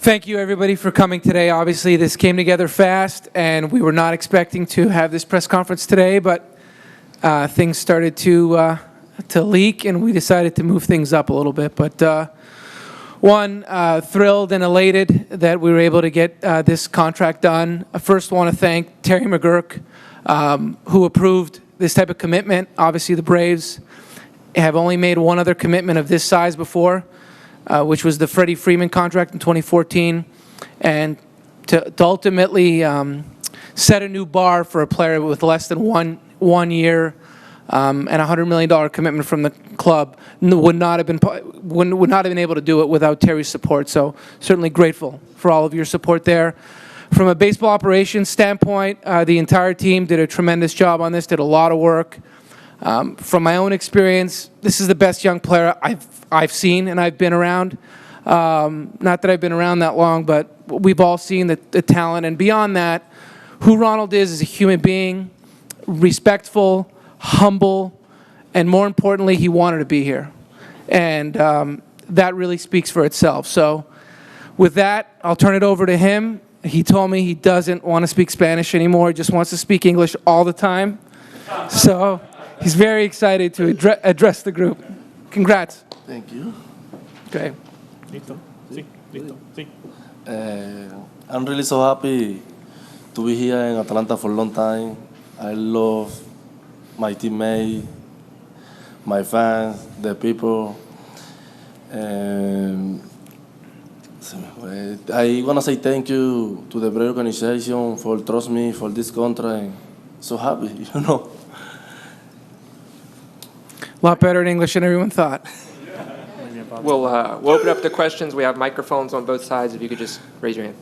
Thank you, everybody, for coming today. Obviously, this came together fast, and we were not expecting to have this press conference today, but things started to leak, and we decided to move things up a little bit. But thrilled and elated that we were able to get this contract done. I first want to thank Terry McGurk, who approved this type of commitment. Obviously, the Braves have only made one other commitment of this size before, which was the Freddie Freeman contract in 2014, and to ultimately set a new bar for a player with less than one year and a $100 million commitment from the club would not have been able to do it without Terry's support. So certainly grateful for all of your support there. From a baseball operations standpoint, the entire team did a tremendous job on this, did a lot of work. From my own experience, this is the best young player I've seen and I've been around. Not that I've been around that long, but we've all seen the talent. And beyond that, who Ronald is a human being, respectful, humble, and more importantly, he wanted to be here. And that really speaks for itself. So with that, I'll turn it over to him. He told me he doesn't want to speak Spanish anymore. He just wants to speak English all the time. So he's very excited to address the group. Congrats. Thank you. Okay. Listo. Sí, listo. Sí. I'm really so happy to be here in Atlanta for a long time. I love my teammates, my fans, the people. I want to say thank you to the Brave organization for trust me for this contract. So happy, you know. A lot better in English than everyone thought. We'll open up the questions. We have microphones on both sides. If you could just raise your hand.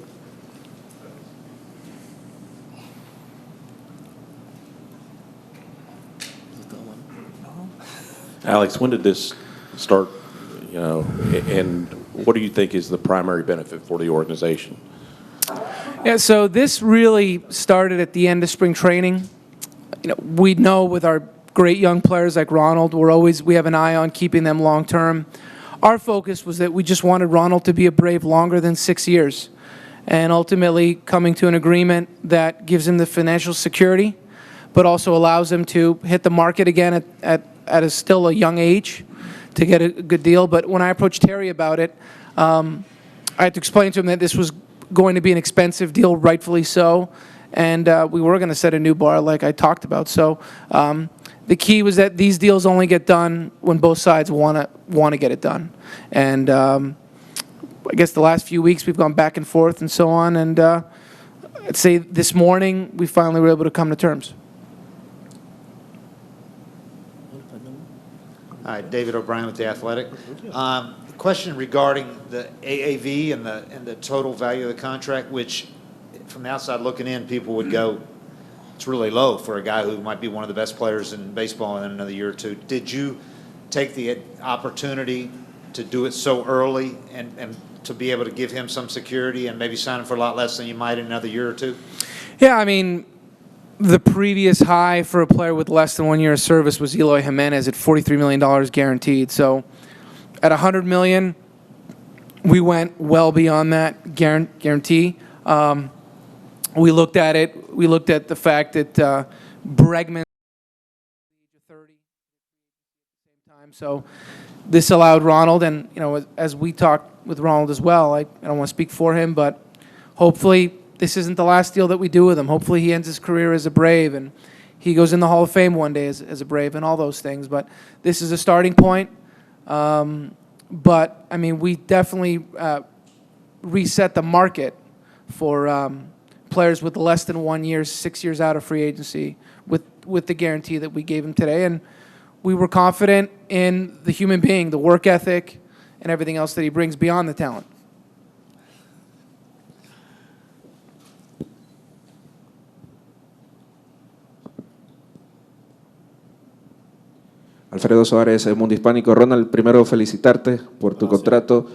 Alex, when did this start, and what do you think is the primary benefit for the organization? Yeah, so this really started at the end of spring training. We know with our great young players like Ronald, we have an eye on keeping them long term. Our focus was that we just wanted Ronald to be a Brave longer than 6 years, and ultimately coming to an agreement that gives him the financial security, but also allows him to hit the market again at still a young age to get a good deal. But when I approached Terry about it, I had to explain to him that this was going to be an expensive deal, rightfully so, and we were going to set a new bar like I talked about. So the key was that these deals only get done when both sides want to get it done. And I guess the last few weeks we've gone back and forth and so on, and I'd say this morning we finally were able to come to terms. Hi, David O'Brien with The Athletic. Question regarding the AAV and the total value of the contract, which from the outside looking in, people would go, it's really low for a guy who might be one of the best players in baseball in another year or two. Did you take the opportunity to do it so early and to be able to give him some security and maybe sign him for a lot less than you might in another year or two? Yeah, I mean, the previous high for a player with less than 1 year of service was Eloy Jimenez at $43 million guaranteed. So at $100 million, we went well beyond that guarantee. We looked at it. We looked at the fact that Bregman age of 30 at the same time. So this allowed Ronald, and as we talked with Ronald as well, I don't want to speak for him, but hopefully this isn't the last deal that we do with him. Hopefully he ends his career as a Brave and he goes in the Hall of Fame one day as a Brave and all those things. But this is a starting point. But I mean, we definitely reset the market for players with less than 1 year, 6 years out of free agency with the guarantee that we gave him today. And we were confident in the human being, the work ethic, and everything else that he brings beyond the talent. Alfredo Suárez, Mundo Hispánico. Ronald, primero felicitarte por tu contrato.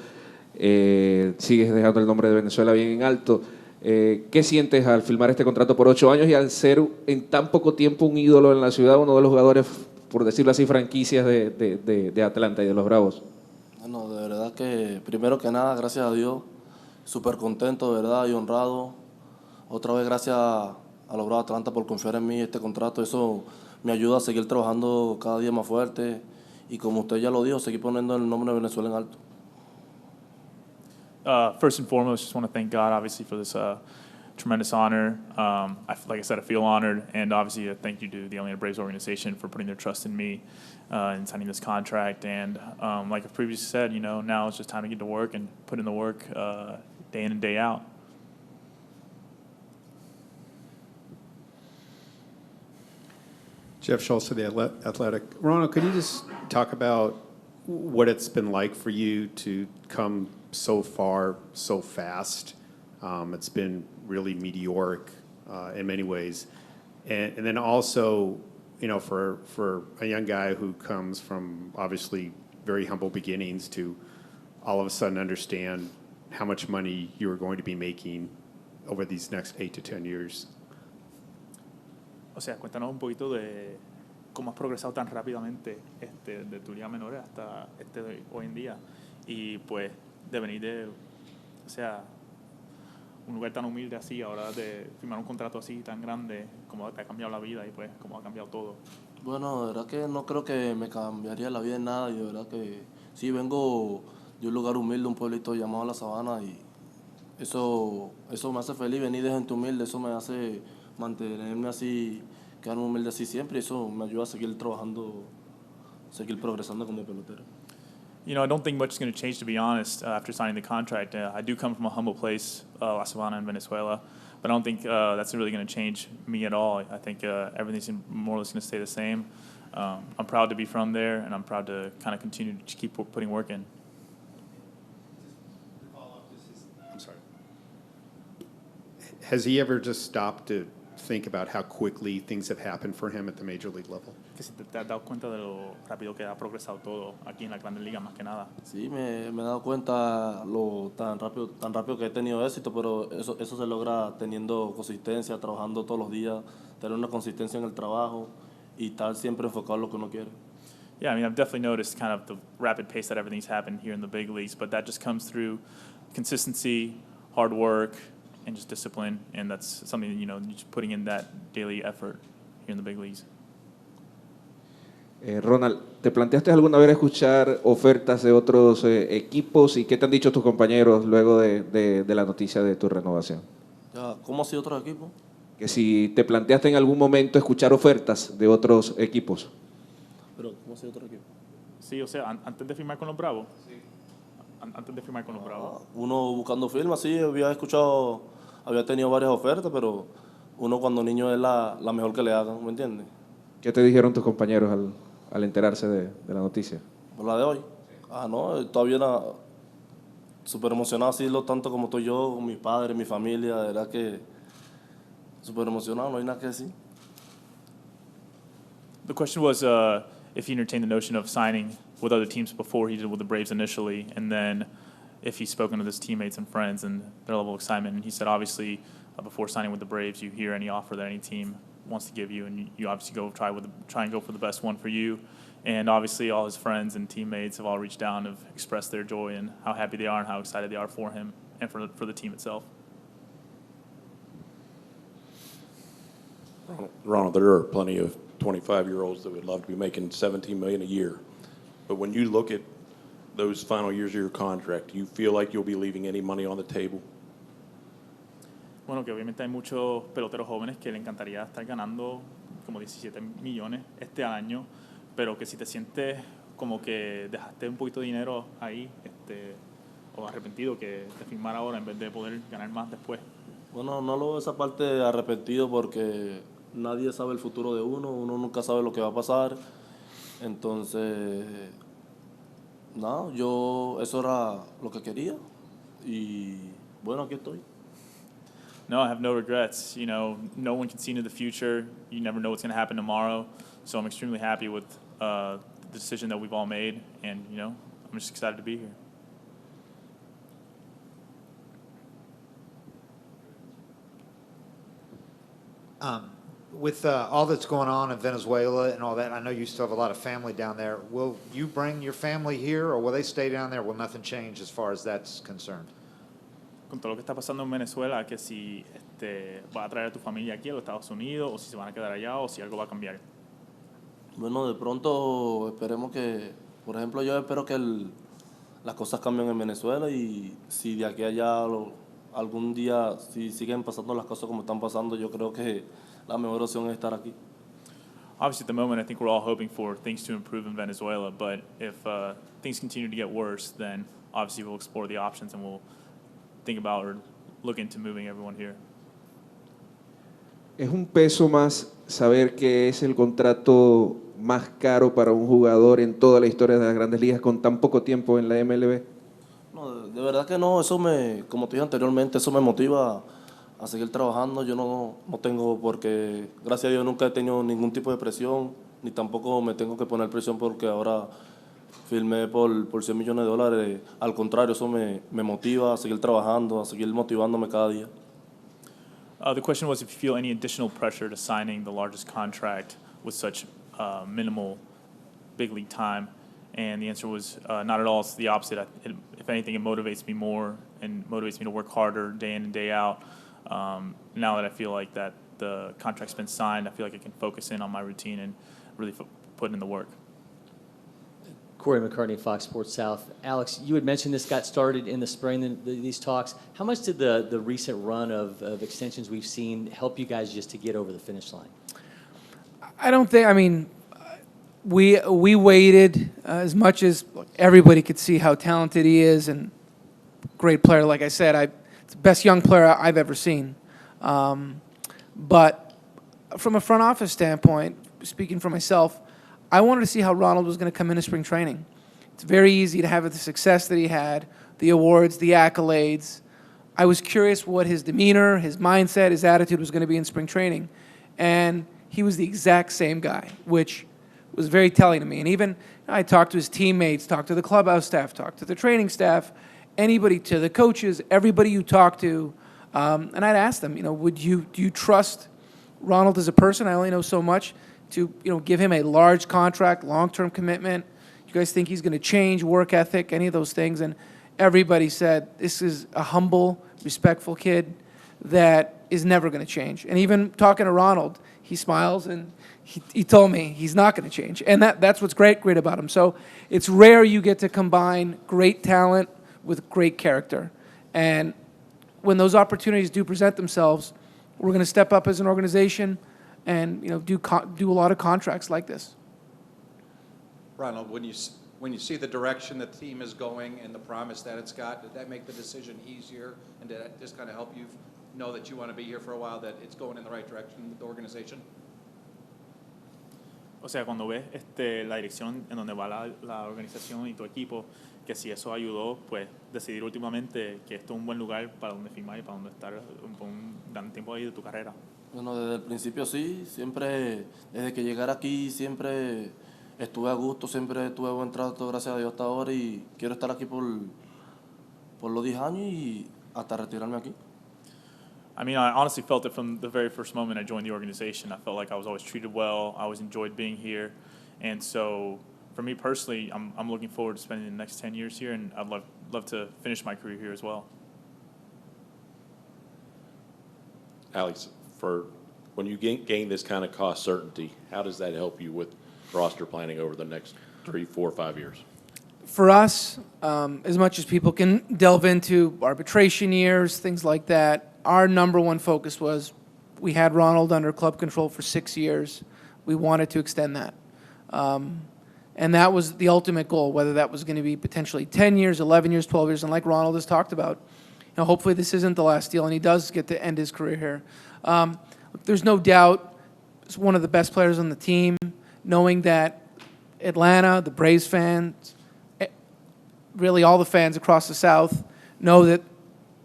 Sigues dejando el nombre de Venezuela bien en alto. ¿Qué sientes al firmar este contrato por 8 años y al ser en tan poco tiempo un ídolo en la ciudad, uno de los jugadores, por decirlo así, franquicias de Atlanta y de los Bravos? Bueno, de verdad que primero que nada, gracias a Dios, súper contento, de verdad, y honrado. Otra vez gracias a los Bravos de Atlanta por confiar en mí este contrato. Eso me ayuda a seguir trabajando cada día más fuerte y como usted ya lo dijo, seguir poniendo el nombre de Venezuela en alto. First and foremost, just want to thank God, obviously, for this tremendous honor. Like I said, I feel honored, and obviously, a thank you to the Atlanta Braves organization for putting their trust in me and signing this contract. And like I've previously said, now it's just time to get to work and put in the work day in and day out. Jeff Schultz of the Athletic. Ronald, could you just talk about what it's been like for you to come so far so fast? It's been really meteoric in many ways. And then also, for a young guy who comes from obviously very humble beginnings to all of a sudden understand how much money you are going to be making over these next 8 to 10 years. O sea, cuéntanos un poquito de cómo has progresado tan rápidamente de tu liga menores hasta de hoy en día. Y pues de venir de, o sea, un lugar tan humilde así, ahora de firmar un contrato así tan grande, cómo te ha cambiado la vida y pues cómo ha cambiado todo. Bueno, de verdad que no creo que me cambiaría la vida en nada y de verdad que sí, vengo de un lugar humilde, un pueblito llamado La Sabana y eso me hace feliz, venir de gente humilde, eso me hace mantenerme así, quedarme humilde así siempre y eso me ayuda a seguir trabajando, seguir progresando como pelotero. I don't think much is going to change, to be honest, after signing the contract. I do come from a humble place, La Sabana in Venezuela, but I don't think that's really going to change me at all. I think everything's more or less going to stay the same. I'm proud to be from there, and I'm proud to kind of continue to keep putting work in. I'm sorry. Has he ever just stopped to think about how quickly things have happened for him at the major league level? Que si te has dado cuenta de lo rápido que ha progresado todo aquí en la Grandes Ligas, más que nada. Sí, me he dado cuenta lo tan rápido que he tenido éxito, pero eso se logra teniendo consistencia, trabajando todos los días, tener una consistencia en el trabajo y estar siempre enfocado en lo que uno quiere. Yeah, I mean, I've definitely noticed kind of the rapid pace that everything's happened here in the big leagues, but that just comes through consistency, hard work, and just discipline, and that's something that, just putting in that daily effort here in the big leagues. Ronald, ¿te planteaste alguna vez escuchar ofertas de otros equipos y qué te han dicho tus compañeros luego de la noticia de tu renovación? Ya, ¿cómo ha sido otro equipo? Que si te planteaste en algún momento escuchar ofertas de otros equipos. Pero, ¿cómo ha sido otro equipo? Sí, o sea, antes de firmar con los Bravos. Sí. Antes de firmar con los Bravos. Uno buscando firmas, sí, había tenido varias ofertas, pero uno cuando niño es la mejor que le hagan, ¿me entiendes? ¿Qué te dijeron tus compañeros al enterarse de la noticia? Por la de hoy. No, todavía era súper emocionado, así lo tanto como estoy yo, con mis padres, mi familia, de verdad que súper emocionado, no hay nada que decir. The question was if he entertained the notion of signing with other teams before he did with the Braves initially, and then if he's spoken to his teammates and friends and their level of excitement. And he said, obviously, before signing with the Braves, you hear any offer that any team wants to give you, and you obviously try and go for the best one for you. And obviously, all his friends and teammates have all reached out and have expressed their joy and how happy they are and how excited they are for him and for the team itself. Ronald, there are plenty of 25-year-olds that would love to be making $17 million a year. But when you look at those final years of your contract, do you feel like you'll be leaving any money on the table? Bueno, que obviamente hay muchos peloteros jóvenes que le encantaría estar ganando como 17 millones este año, pero que si te sientes como que dejaste un poquito de dinero ahí, o arrepentido que te firmar ahora en vez de poder ganar más después. Bueno, no lo veo esa parte arrepentido porque nadie sabe el futuro de uno nunca sabe lo que va a pasar. Entonces, no, eso era lo que quería y bueno, aquí estoy. No, I have no regrets. No one can see into the future. You never know what's going to happen tomorrow. So I'm extremely happy with the decision that we've all made, and I'm just excited to be here. With all that's going on in Venezuela and all that, I know you still have a lot of family down there. Will you bring your family here, or will they stay down there? Will nothing change as far as that's concerned? con todo lo que está pasando en Venezuela, que si va a traer a tu familia aquí a los Estados Unidos, o si se van a quedar allá, o si algo va a cambiar. Bueno, de pronto esperemos que, por ejemplo, yo espero que las cosas cambien en Venezuela y si de aquí a allá algún día, si siguen pasando las cosas como están pasando, yo creo que la mejor opción es estar aquí. Obviously, at the moment, I think we're all hoping for things to improve in Venezuela, but if things continue to get worse, then obviously we'll explore the options and we'll think about or look into moving everyone here. ¿Es un peso más saber que es el contrato más caro para un jugador en toda la historia de las Grandes Ligas con tan poco tiempo en la MLB? No, de verdad que no, como te dije anteriormente, eso me motiva a seguir trabajando. Yo no tengo porque, gracias a Dios, nunca he tenido ningún tipo de presión, ni tampoco me tengo que poner presión porque ahora firmé por $100 millones. Al contrario, eso me motiva a seguir trabajando, a seguir motivándome cada día. The question was if you feel any additional pressure to signing the largest contract with such minimal big league time, and the answer was not at all. It's the opposite. If anything, it motivates me more and motivates me to work harder day in and day out. Now that I feel like that the contract's been signed, I feel like I can focus in on my routine and really put in the work. Corey McCartney, Fox Sports South. Alex, you had mentioned this got started in the spring, these talks. How much did the recent run of extensions we've seen help you guys just to get over the finish line? I don't think, I mean, we waited as much as everybody could see how talented he is and great player. Like I said, it's the best young player I've ever seen. But from a front office standpoint, speaking for myself, I wanted to see how Ronald was going to come into spring training. It's very easy to have the success that he had, the awards, the accolades. I was curious what his demeanor, his mindset, his attitude was going to be in spring training. And he was the exact same guy, which was very telling to me. And even I talked to his teammates, talked to the clubhouse staff, talked to the training staff, anybody, to the coaches, everybody you talk to. And I'd ask them, do you trust Ronald as a person? I only know so much. To give him a large contract, long-term commitment. You guys think he's going to change work ethic, any of those things? And everybody said this is a humble, respectful kid that is never going to change. And even talking to Ronald, he smiles and he told me he's not going to change. And that's what's great about him. So it's rare you get to combine great talent with great character. And when those opportunities do present themselves, we're going to step up as an organization and do a lot of contracts like this. Ronald, when you see the direction the team is going and the promise that it's got, did that make the decision easier? And did that just kind of help you know that you want to be here for a while, that it's going in the right direction with the organization? O sea, cuando ves la dirección en donde va la organización y tu equipo, que si eso ayudó, pues decidir últimamente que esto es un buen lugar para donde firmar y para donde estar por un gran tiempo ahí de tu carrera. Bueno, desde el principio sí, siempre, desde que llegar aquí, siempre estuve a gusto, siempre tuve buen trato, gracias a Dios hasta ahora, y quiero estar aquí por los 10 años y hasta retirarme aquí. I mean, I honestly felt it from the very first moment I joined the organization. I felt like I was always treated well, I always enjoyed being here, and so for me personally, I'm looking forward to spending the next 10 years here, and I'd love to finish my career here as well. Alex, for when you gain this kind of cost certainty, how does that help you with roster planning over the next 3, 4, 5 years? For us, as much as people can delve into arbitration years, things like that, our number one focus was we had Ronald under club control for 6 years. We wanted to extend that. And that was the ultimate goal, whether that was going to be potentially 10 years, 11 years, 12 years. And like Ronald has talked about, hopefully this isn't the last deal and he does get to end his career here. There's no doubt he's one of the best players on the team, knowing that Atlanta, the Braves fans, really all the fans across the South know that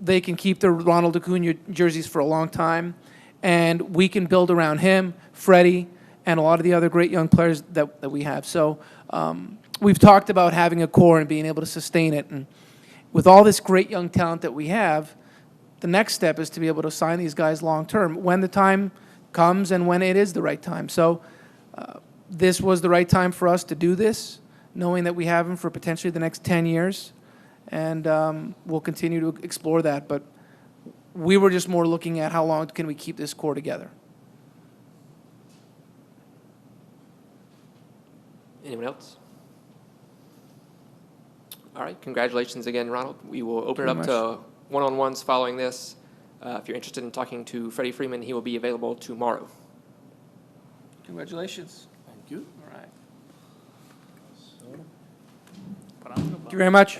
they can keep the Ronald Acuna jerseys for a long time, and we can build around him, Freddie, and a lot of the other great young players that we have. So we've talked about having a core and being able to sustain it. And with all this great young talent that we have, the next step is to be able to sign these guys long term when the time comes and when it is the right time. So this was the right time for us to do this, knowing that we have him for potentially the next 10 years. And we'll continue to explore that. But we were just more looking at how long can we keep this core together. Anyone else? All right, congratulations again, Ronald. We will open it up to one-on-ones following this. If you're interested in talking to Freddie Freeman, he will be available tomorrow. Congratulations. Thank you. All right. Thank you very much.